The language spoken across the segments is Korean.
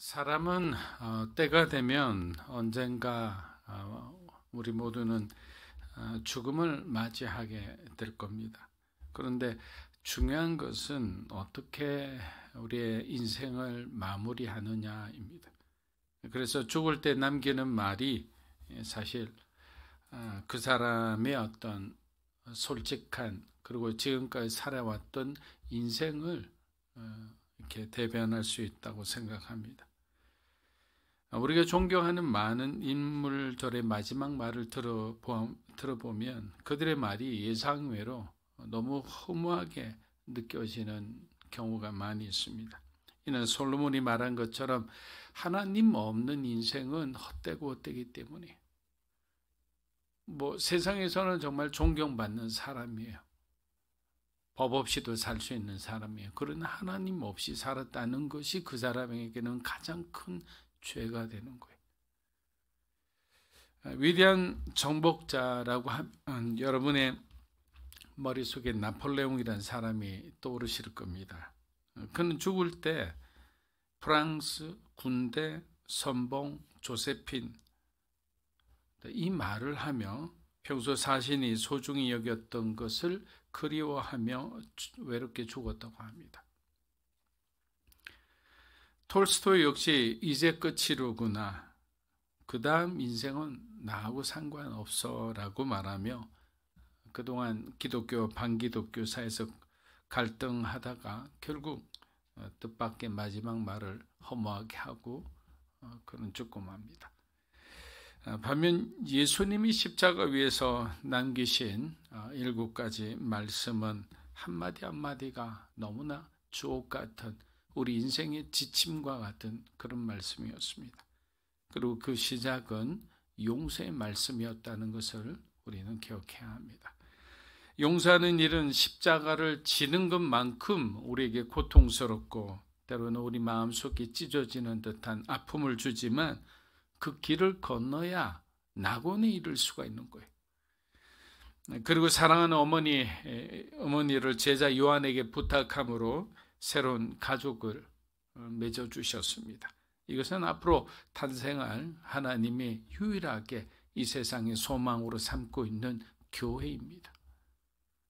사람은 때가 되면 언젠가 우리 모두는 죽음을 맞이하게 될 겁니다. 그런데 중요한 것은 어떻게 우리의 인생을 마무리하느냐입니다. 그래서 죽을 때 남기는 말이 사실 그 사람의 어떤 솔직한 그리고 지금까지 살아왔던 인생을 이렇게 대변할 수 있다고 생각합니다. 우리가 존경하는 많은 인물들의 마지막 말을 들어보면 그들의 말이 예상외로 너무 허무하게 느껴지는 경우가 많이 있습니다. 이는 솔로몬이 말한 것처럼 하나님 없는 인생은 헛되고 헛되기 때문에 세상에서는 정말 존경받는 사람이에요. 법 없이도 살 수 있는 사람이에요. 그러나 하나님 없이 살았다는 것이 그 사람에게는 가장 큰 죄가 되는 거예요. 위대한 정복자라고 하면 여러분의 머릿속에 나폴레옹이라는 사람이 떠오르실 겁니다. 그는 죽을 때 프랑스, 군대, 선봉, 조세핀 이 말을 하며 평소 자신이 소중히 여겼던 것을 그리워하며 외롭게 죽었다고 합니다. 톨스토이 역시 이제 끝이로구나. 그 다음 인생은 나하고 상관없어 라고 말하며 그동안 기독교, 반기독교 사이에서 갈등하다가 결국 뜻밖의 마지막 말을 허무하게 하고 그는 죽고 맙니다. 반면 예수님이 십자가 위에서 남기신 7가지 말씀은 한마디 한마디가 너무나 주옥 같은 우리 인생의 지침과 같은 그런 말씀이었습니다. 그리고 그 시작은 용서의 말씀이었다는 것을 우리는 기억해야 합니다. 용서하는 일은 십자가를 지는 것만큼 우리에게 고통스럽고 때로는 우리 마음속에 찢어지는 듯한 아픔을 주지만 그 길을 건너야 낙원에 이를 수가 있는 거예요. 그리고 사랑하는 어머니를 제자 요한에게 부탁함으로 새로운 가족을 맺어주셨습니다. 이것은 앞으로 탄생할 하나님이 유일하게 이 세상의 소망으로 삼고 있는 교회입니다.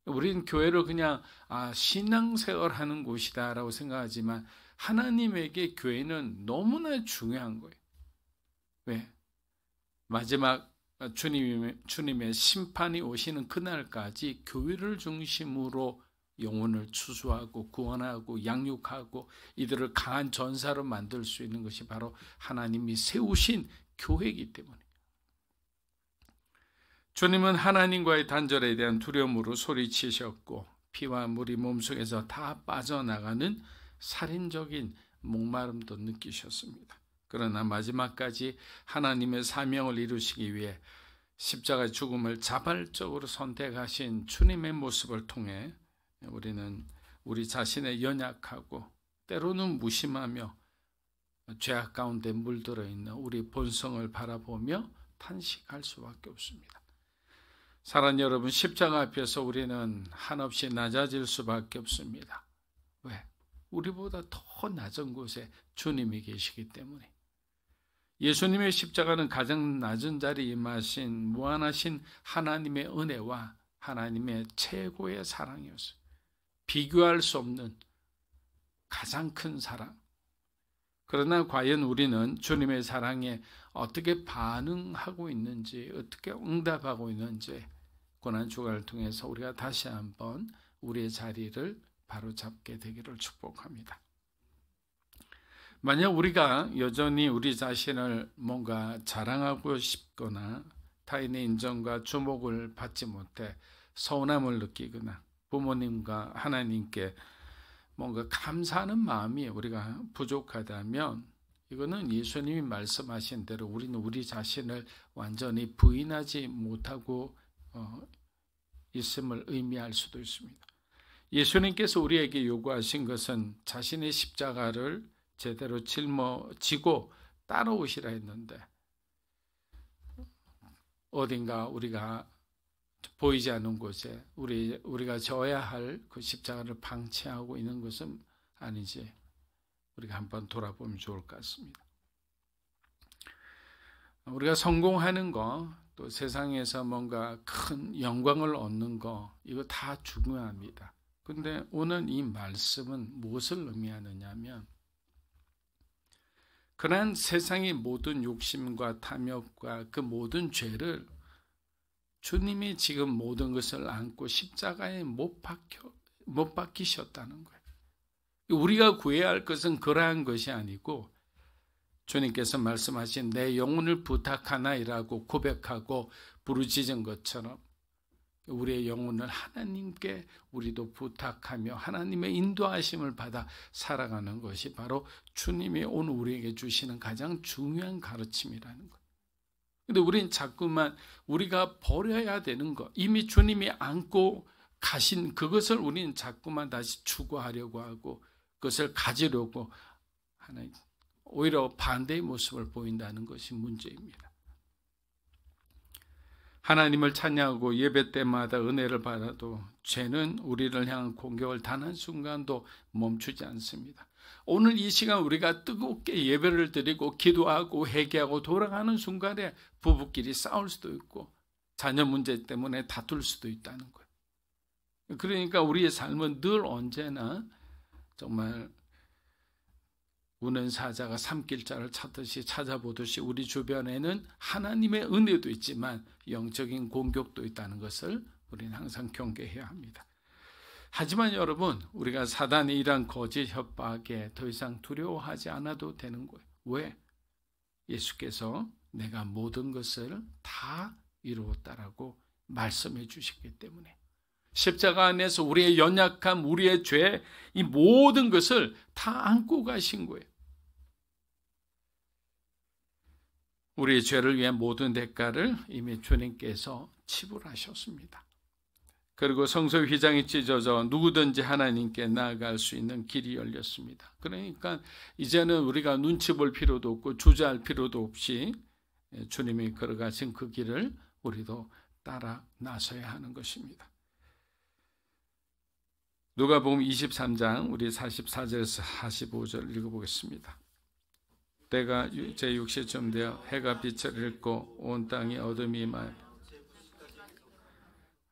우리는 교회를 그냥 신앙생활 하는 곳이다 라고 생각하지만 하나님에게 교회는 너무나 중요한 거예요. 왜? 마지막 주님의 심판이 오시는 그날까지 교회를 중심으로 영혼을 추수하고 구원하고 양육하고 이들을 강한 전사로 만들 수 있는 것이 바로 하나님이 세우신 교회이기 때문에 주님은 하나님과의 단절에 대한 두려움으로 소리치셨고 피와 물이 몸속에서 다 빠져나가는 살인적인 목마름도 느끼셨습니다. 그러나 마지막까지 하나님의 사명을 이루시기 위해 십자가의 죽음을 자발적으로 선택하신 주님의 모습을 통해 우리는 우리 자신의 연약하고 때로는 무심하며 죄악 가운데 물들어 있는 우리 본성을 바라보며 탄식할 수밖에 없습니다. 사랑하는 여러분, 십자가 앞에서 우리는 한없이 낮아질 수밖에 없습니다. 왜? 우리보다 더 낮은 곳에 주님이 계시기 때문에. 예수님의 십자가는 가장 낮은 자리에 임하신 무한하신 하나님의 은혜와 하나님의 최고의 사랑이었어요. 비교할 수 없는 가장 큰 사랑. 그러나 과연 우리는 주님의 사랑에 어떻게 반응하고 있는지, 어떻게 응답하고 있는지 고난주간을 통해서 우리가 다시 한번 우리의 자리를 바로잡게 되기를 축복합니다. 만약 우리가 여전히 우리 자신을 뭔가 자랑하고 싶거나 타인의 인정과 주목을 받지 못해 서운함을 느끼거나 부모님과 하나님께 뭔가 감사하는 마음이 우리가 부족하다면 이거는 예수님이 말씀하신 대로 우리는 우리 자신을 완전히 부인하지 못하고 있음을 의미할 수도 있습니다. 예수님께서 우리에게 요구하신 것은 자신의 십자가를 제대로 짊어지고 따라오시라 했는데 어딘가 우리가 보이지 않는 곳에 우리가 져야 할 그 십자가를 방치하고 있는 것은 아니지. 우리가 한번 돌아보면 좋을 것 같습니다. 우리가 성공하는 거, 또 세상에서 뭔가 큰 영광을 얻는 거, 이거 다 중요합니다. 근데 오늘 이 말씀은 무엇을 의미하느냐 하면, 그러한 세상의 모든 욕심과 탐욕과 그 모든 죄를 주님이 지금 모든 것을 안고 십자가에 못 박히셨다는 거예요. 우리가 구해야 할 것은 그러한 것이 아니고, 주님께서 말씀하신 내 영혼을 부탁하나이라고 고백하고 부르짖은 것처럼 우리의 영혼을 하나님께 우리도 부탁하며 하나님의 인도하심을 받아 살아가는 것이 바로 주님이 오늘 우리에게 주시는 가장 중요한 가르침이라는 것. 근데 우린 자꾸만 우리가 버려야 되는 것, 이미 주님이 안고 가신 그것을 우리는 자꾸만 다시 추구하려고 하고 그것을 가지려고 하는, 오히려 반대의 모습을 보인다는 것이 문제입니다. 하나님을 찬양하고 예배 때마다 은혜를 받아도 죄는 우리를 향한 공격을 단 한순간도 멈추지 않습니다. 오늘 이 시간 우리가 뜨겁게 예배를 드리고 기도하고 회개하고 돌아가는 순간에 부부끼리 싸울 수도 있고 자녀 문제 때문에 다툴 수도 있다는 거예요. 그러니까 우리의 삶은 늘 언제나 정말 우는 사자가 삼킬자를 찾듯이 찾아보듯이 우리 주변에는 하나님의 은혜도 있지만 영적인 공격도 있다는 것을 우리는 항상 경계해야 합니다. 하지만 여러분, 우리가 사단의 이러한 거짓 협박에 더 이상 두려워하지 않아도 되는 거예요. 왜? 예수께서 내가 모든 것을 다 이루었다라고 말씀해 주셨기 때문에. 십자가 안에서 우리의 연약함, 우리의 죄, 이 모든 것을 다 안고 가신 거예요. 우리의 죄를 위한 모든 대가를 이미 주님께서 지불하셨습니다. 그리고 성소의 휘장이 찢어져 누구든지 하나님께 나아갈 수 있는 길이 열렸습니다. 그러니까 이제는 우리가 눈치 볼 필요도 없고 주저할 필요도 없이 주님이 걸어가신 그 길을 우리도 따라 나서야 하는 것입니다. 누가복음 23장 우리 44절에서 45절 읽어보겠습니다. 때가 제6시쯤 되어 해가 빛을 잃고 온 땅이 어둠이 임하여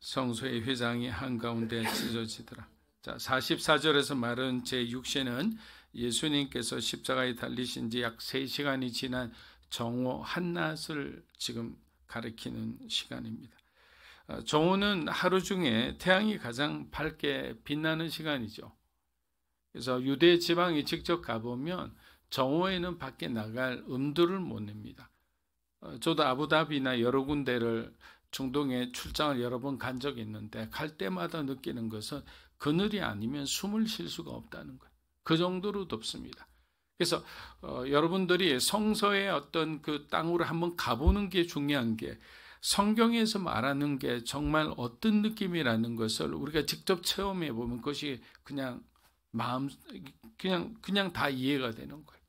성소의 휘장이 한가운데 찢어지더라. 자, 44절에서 말은 제6시는 예수님께서 십자가에 달리신 지 약 3시간이 지난 정오 한낮을 지금 가리키는 시간입니다. 정오는 하루 중에 태양이 가장 밝게 빛나는 시간이죠. 그래서 유대 지방에 직접 가보면 정오에는 밖에 나갈 엄두를 못 냅니다. 저도 아부다비나 여러 군데를 중동에 출장을 여러 번 간 적이 있는데 갈 때마다 느끼는 것은 그늘이 아니면 숨을 쉴 수가 없다는 거예요. 그 정도로 덥습니다. 그래서 여러분들이 성서의 어떤 그 땅으로 한번 가보는 게 중요한 게, 성경에서 말하는 게 정말 어떤 느낌이라는 것을 우리가 직접 체험해 보면 그것이 그냥 그냥 다 이해가 되는 거예요.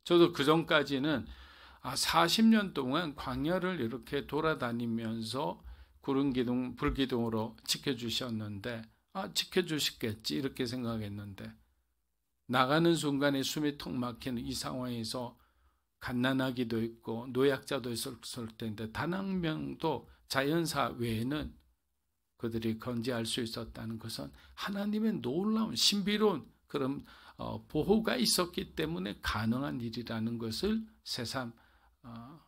저도 그 전까지는 40년 동안 광야를 이렇게 돌아다니면서 구름기둥, 불기둥으로 지켜주셨는데, 지켜주시겠지 이렇게 생각했는데, 나가는 순간에 숨이 턱 막히는 이 상황에서 갓난아기도 있고 노약자도 있었을 텐데 단 한 명도 자연사 외에는 그들이 건재할 수 있었다는 것은 하나님의 놀라운 신비로운 그런 보호가 있었기 때문에 가능한 일이라는 것을 새삼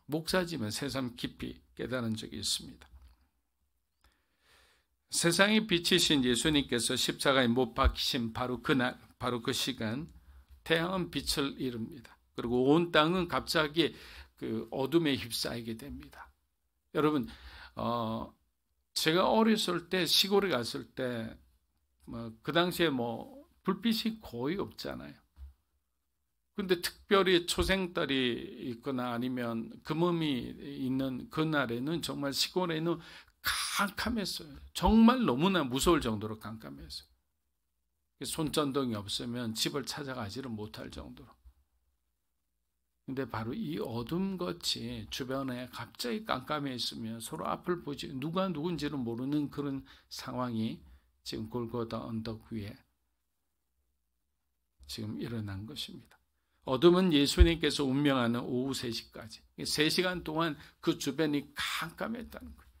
목사지만 새삼 깊이 깨달은 적이 있습니다. 세상의 빛이신 예수님께서 십자가에 못 박히신 바로 그날, 바로 그 시간 태양은 빛을 잃습니다. 그리고 온 땅은 갑자기 그 어둠에 휩싸이게 됩니다. 여러분, 제가 어렸을 때 시골에 갔을 때 그 당시에 불빛이 거의 없잖아요. 근데 특별히 초생달이 있거나 아니면 금음이 있는 그날에는 정말 시골에는 캄캄했어요. 정말 너무나 무서울 정도로 깜깜했어요. 손전등이 없으면 집을 찾아가지를 못할 정도로. 근데 바로 이 어둠같이 주변에 갑자기 깜깜해 있으면 서로 앞을 보지 누가 누군지를 모르는 그런 상황이 지금 골고다 언덕 위에 지금 일어난 것입니다. 어둠은 예수님께서 운명하는 오후 3시까지 3시간 동안 그 주변이 깜깜했다는 거예요.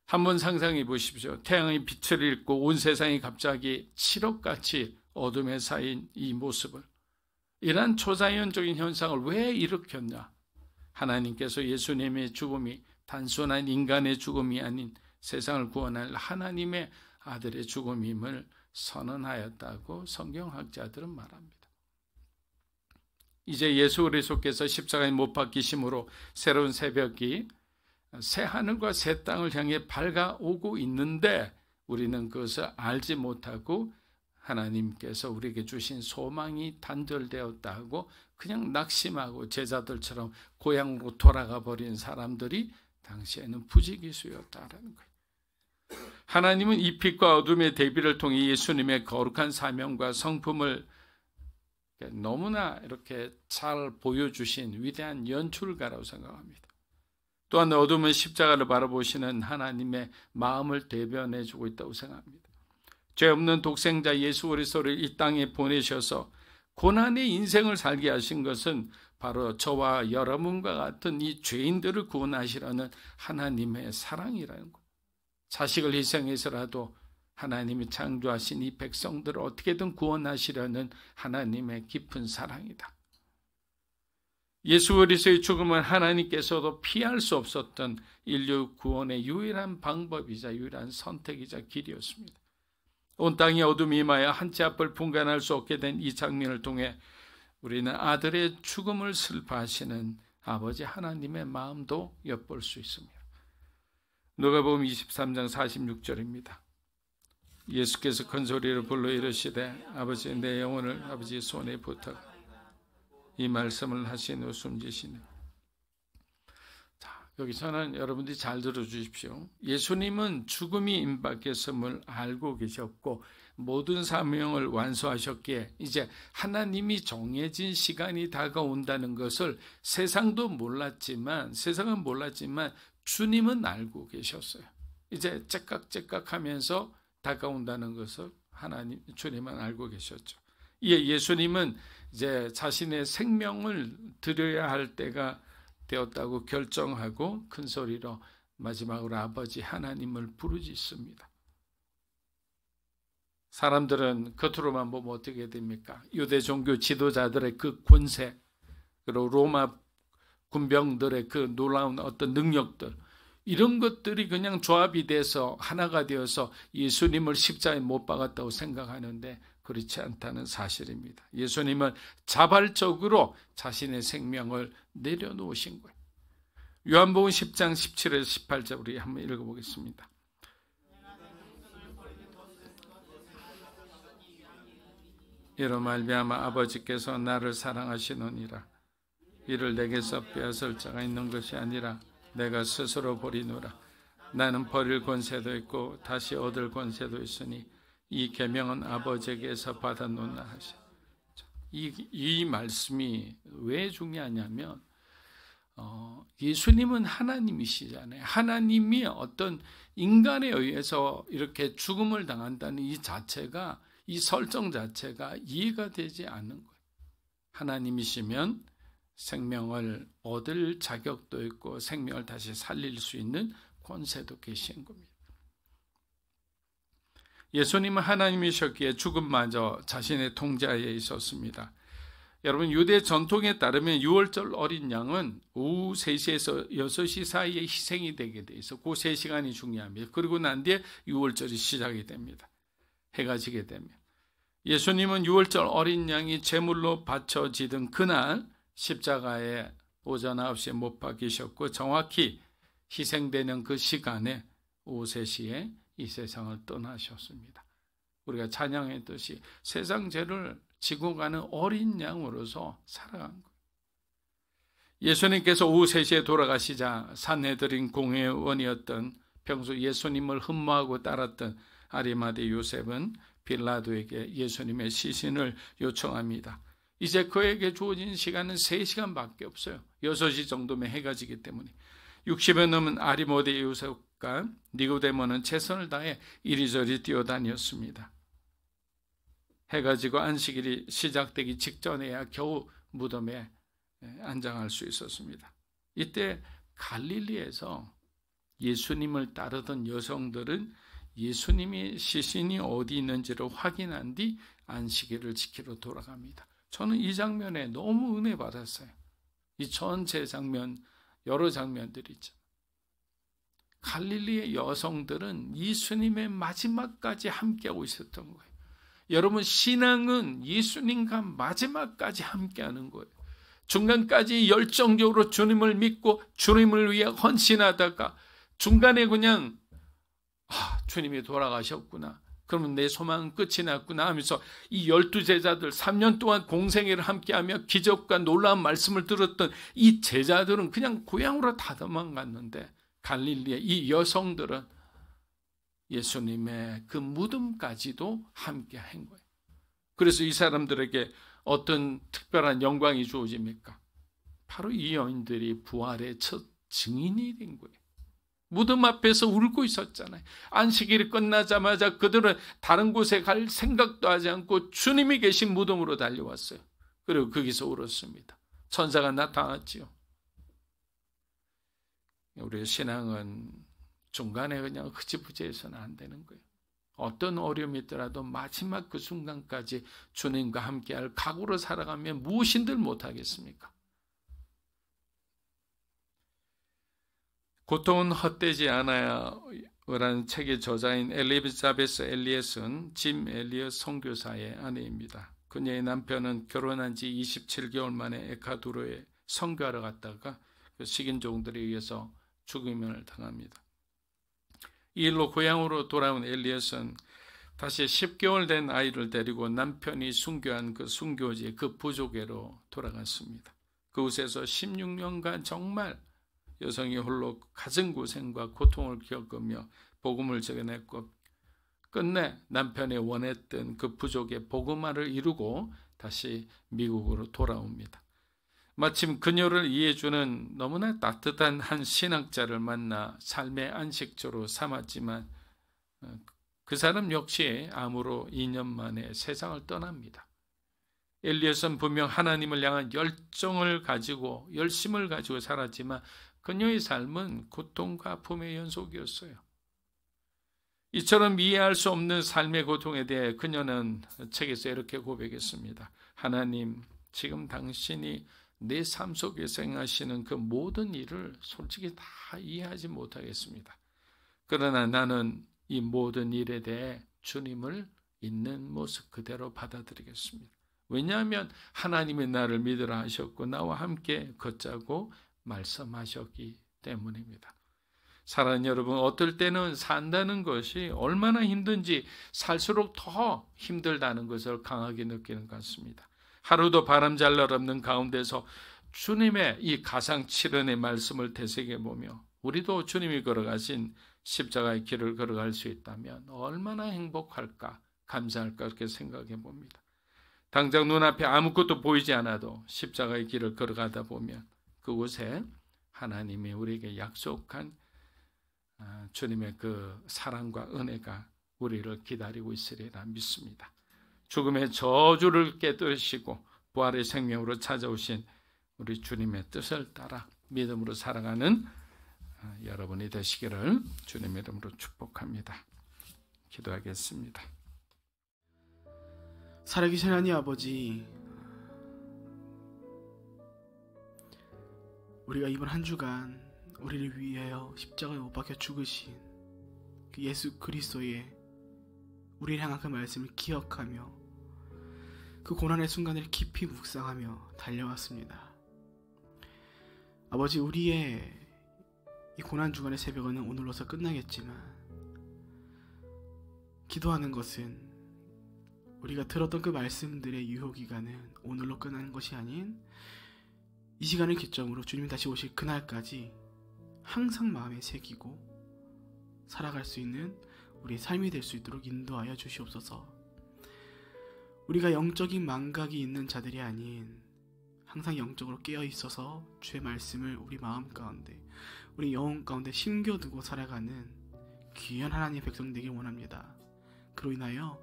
한번 상상해 보십시오. 태양의 빛을 잃고 온 세상이 갑자기 칠흑같이 어둠에 쌓인 이 모습을. 이러한 초자연적인 현상을 왜 일으켰냐? 하나님께서 예수님의 죽음이 단순한 인간의 죽음이 아닌 세상을 구원할 하나님의 아들의 죽음임을 선언하였다고 성경학자들은 말합니다. 이제 예수 그리스도께서 십자가에 못 박히심으로 새로운 새벽이 새 하늘과 새 땅을 향해 밝아오고 있는데 우리는 그것을 알지 못하고 하나님께서 우리에게 주신 소망이 단절되었다고 그냥 낙심하고 제자들처럼 고향으로 돌아가 버린 사람들이 당시에는 부지기수였다라는 거예요. 하나님은 이 빛과 어둠의 대비를 통해 예수님의 거룩한 사명과 성품을 너무나 이렇게 잘 보여주신 위대한 연출가라고 생각합니다. 또한 어둠은 십자가를 바라보시는 하나님의 마음을 대변해주고 있다고 생각합니다. 죄 없는 독생자 예수 그리스도를 이 땅에 보내셔서 고난의 인생을 살게 하신 것은 바로 저와 여러분과 같은 이 죄인들을 구원하시려는 하나님의 사랑이라는 것. 자식을 희생해서라도 하나님이 창조하신 이 백성들을 어떻게든 구원하시려는 하나님의 깊은 사랑이다. 예수 그리스도의 죽음은 하나님께서도 피할 수 없었던 인류 구원의 유일한 방법이자 유일한 선택이자 길이었습니다. 온 땅에 어둠이 임하여 한치 앞을 분간할 수 없게 된 이 장면을 통해 우리는 아들의 죽음을 슬퍼하시는 아버지 하나님의 마음도 엿볼 수 있습니다. 누가복음 23장 46절입니다. 예수께서 큰 소리로 불러 이르시되 아버지 내 영혼을 아버지 손에 부탁. 이 말씀을 하신 후 숨지시네. 자, 여기서는 여러분들이 잘 들어주십시오. 예수님은 죽음이 임박했음을 알고 계셨고 모든 사명을 완수하셨기에 이제 하나님이 정해진 시간이 다가온다는 것을 세상은 몰랐지만 주님은 알고 계셨어요. 이제 째깍째깍하면서 다가온다는 것을 주님은 알고 계셨죠. 예수님은 이제 자신의 생명을 드려야 할 때가 되었다고 결정하고 큰 소리로 마지막으로 아버지 하나님을 부르짖습니다. 사람들은 겉으로만 보면 어떻게 됩니까? 유대 종교 지도자들의 그 권세, 그리고 로마 군병들의 그 놀라운 어떤 능력들, 이런 것들이 그냥 조합이 돼서 하나가 되어서 예수님을 십자가에 못 박았다고 생각하는데 그렇지 않다는 사실입니다. 예수님은 자발적으로 자신의 생명을 내려놓으신 거예요. 요한복음 10장 17에서 18절 우리 한번 읽어보겠습니다. 이로 말미암아 아버지께서 나를 사랑하시느니라. 이를 내게서 빼앗을 자가 있는 것이 아니라 내가 스스로 버리노라. 나는 버릴 권세도 있고 다시 얻을 권세도 있으니 이 계명은 아버지에게서 받아놓나 하시. 이 말씀이 왜 중요하냐면 예수님은 하나님이시잖아요. 하나님이 어떤 인간에 의해서 이렇게 죽음을 당한다는 이 자체가, 이 설정 자체가 이해가 되지 않는 거예요. 하나님이시면 생명을 얻을 자격도 있고 생명을 다시 살릴 수 있는 권세도 계신 겁니다. 예수님은 하나님이셨기에 죽음마저 자신의 통제하에 있었습니다. 여러분, 유대 전통에 따르면 6월절 어린 양은 오후 3시에서 6시 사이에 희생이 되게 돼 있어. 그 3시간이 중요합니다. 그리고 난 뒤에 6월절이 시작이 됩니다. 해가 지게 되면. 예수님은 6월절 어린 양이 제물로 바쳐지던 그날 십자가에 오전 9시에 못 박히셨고 정확히 희생되는 그 시간에 오후 3시에 이 세상을 떠나셨습니다. 우리가 찬양했듯이 세상 죄를 지고 가는 어린 양으로서 살아간 거예요. 예수님께서 오후 3시에 돌아가시자 산헤드린 공회원이었던 평소 예수님을 흠모하고 따랐던 아리마대 요셉은 빌라도에게 예수님의 시신을 요청합니다. 이제 그에게 주어진 시간은 3시간밖에 없어요. 6시 정도면 해가 지기 때문에 60여 넘은 아리마대 요셉과 니고데모는 최선을 다해 이리저리 뛰어다녔습니다. 해가 지고 안식일이 시작되기 직전에야 겨우 무덤에 안장할 수 있었습니다. 이때 갈릴리에서 예수님을 따르던 여성들은 예수님이 시신이 어디 있는지를 확인한 뒤 안식일을 지키러 돌아갑니다. 저는 이 장면에 너무 은혜 받았어요. 이 전체 장면, 여러 장면들이 있죠. 갈릴리의 여성들은 예수님의 마지막까지 함께하고 있었던 거예요. 여러분, 신앙은 예수님과 마지막까지 함께하는 거예요. 중간까지 열정적으로 주님을 믿고 주님을 위해 헌신하다가 중간에 그냥 주님이 돌아가셨구나, 그러면 내 소망은 끝이 났구나 하면서 이 12제자들 3년 동안 공생애를 함께하며 기적과 놀라운 말씀을 들었던 이 제자들은 그냥 고향으로 다 도망갔는데 갈릴리의 이 여성들은 예수님의 그 무덤까지도 함께한 거예요. 그래서 이 사람들에게 어떤 특별한 영광이 주어집니까? 바로 이 여인들이 부활의 첫 증인이 된 거예요. 무덤 앞에서 울고 있었잖아요. 안식일이 끝나자마자 그들은 다른 곳에 갈 생각도 하지 않고 주님이 계신 무덤으로 달려왔어요. 그리고 거기서 울었습니다. 천사가 나타났지요. 우리의 신앙은 중간에 그냥 흐지부지해서는 안 되는 거예요. 어떤 어려움이 있더라도 마지막 그 순간까지 주님과 함께할 각오로 살아가면 무엇인들 못하겠습니까? 고통은 헛되지 않아야 라는 책의 저자인 엘리자베스 엘리엇은 짐 엘리엇 선교사의 아내입니다. 그녀의 남편은 결혼한 지 27개월 만에 에콰도르에 선교하러 갔다가 그 식인종들에 의해서 죽임을 당합니다. 이 일로 고향으로 돌아온 엘리엇은 다시 10개월 된 아이를 데리고 남편이 순교한 그 순교지 그 부족에로 돌아갔습니다. 그곳에서 16년간 정말 여성이 홀로 가진 고생과 고통을 겪으며 복음을 전했고 끝내 남편이 원했던 그 부족의 복음화를 이루고 다시 미국으로 돌아옵니다. 마침 그녀를 이해해주는 너무나 따뜻한 한 신학자를 만나 삶의 안식처로 삼았지만 그 사람 역시 암으로 2년 만에 세상을 떠납니다. 엘리엇은 분명 하나님을 향한 열정을 가지고 열심을 가지고 살았지만 그녀의 삶은 고통과 아픔의 연속이었어요. 이처럼 이해할 수 없는 삶의 고통에 대해 그녀는 책에서 이렇게 고백했습니다. 하나님, 지금 당신이 내 삶 속에서 행하시는 그 모든 일을 솔직히 다 이해하지 못하겠습니다. 그러나 나는 이 모든 일에 대해 주님을 있는 모습 그대로 받아들이겠습니다. 왜냐하면 하나님이 나를 믿으라 하셨고 나와 함께 걷자고 말씀하셨기 때문입니다. 사랑하는 여러분, 어떨 때는 산다는 것이 얼마나 힘든지 살수록 더 힘들다는 것을 강하게 느끼는 것 같습니다. 하루도 바람잘 없는 가운데서 주님의 이 가상칠언의 말씀을 되새겨보며 우리도 주님이 걸어가신 십자가의 길을 걸어갈 수 있다면 얼마나 행복할까, 감사할까 그렇게 생각해 봅니다. 당장 눈앞에 아무것도 보이지 않아도 십자가의 길을 걸어가다 보면 그곳에 하나님이 우리에게 약속한 주님의 그 사랑과 은혜가 우리를 기다리고 있으리라 믿습니다. 죽음의 저주를 깨뜨리시고 부활의 생명으로 찾아오신 우리 주님의 뜻을 따라 믿음으로 살아가는 여러분이 되시기를 주님의 이름으로 축복합니다. 기도하겠습니다. 살아계신 하나님 아버지, 우리가 이번 한 주간 우리를 위하여 십자가에 못 박혀 죽으신 그 예수 그리스도의 우리를 향한 그 말씀을 기억하며 그 고난의 순간을 깊이 묵상하며 달려왔습니다. 아버지, 우리의 이 고난 주간의 새벽은 오늘로서 끝나겠지만 기도하는 것은 우리가 들었던 그 말씀들의 유효기간은 오늘로 끝나는 것이 아닌 이 시간을 기점으로 주님이 다시 오실 그날까지 항상 마음에 새기고 살아갈 수 있는 우리의 삶이 될 수 있도록 인도하여 주시옵소서. 우리가 영적인 망각이 있는 자들이 아닌 항상 영적으로 깨어있어서 주의 말씀을 우리 마음 가운데 우리 영혼 가운데 심겨두고 살아가는 귀한 하나님의 백성 되길 원합니다. 그로 인하여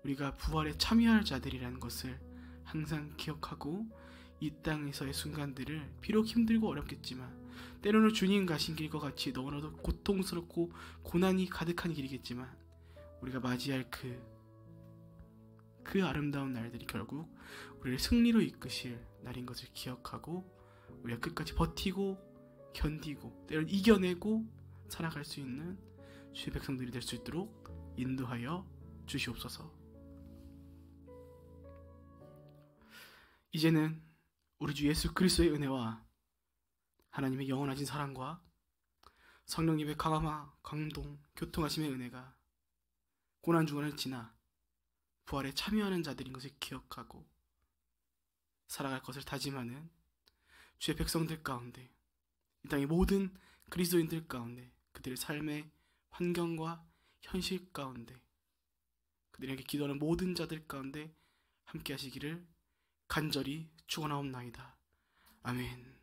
우리가 부활에 참여할 자들이라는 것을 항상 기억하고 이 땅에서의 순간들을 비록 힘들고 어렵겠지만, 때로는 주님 가신 길과 같이 너무나도 고통스럽고 고난이 가득한 길이겠지만, 우리가 맞이할 그 아름다운 날들이 결국 우리를 승리로 이끄실 날인 것을 기억하고, 우리가 끝까지 버티고 견디고 때로는 이겨내고 살아갈 수 있는 주의 백성들이 될 수 있도록 인도하여 주시옵소서. 이제는 우리 주 예수 그리스도의 은혜와 하나님의 영원하신 사랑과 성령님의 강함과 강동, 교통하심의 은혜가 고난중간을 지나 부활에 참여하는 자들인 것을 기억하고 살아갈 것을 다짐하는 주의 백성들 가운데, 이 땅의 모든 그리스도인들 가운데, 그들의 삶의 환경과 현실 가운데, 그들에게 기도하는 모든 자들 가운데 함께 하시기를 간절히 축원하옵나이다. 아멘.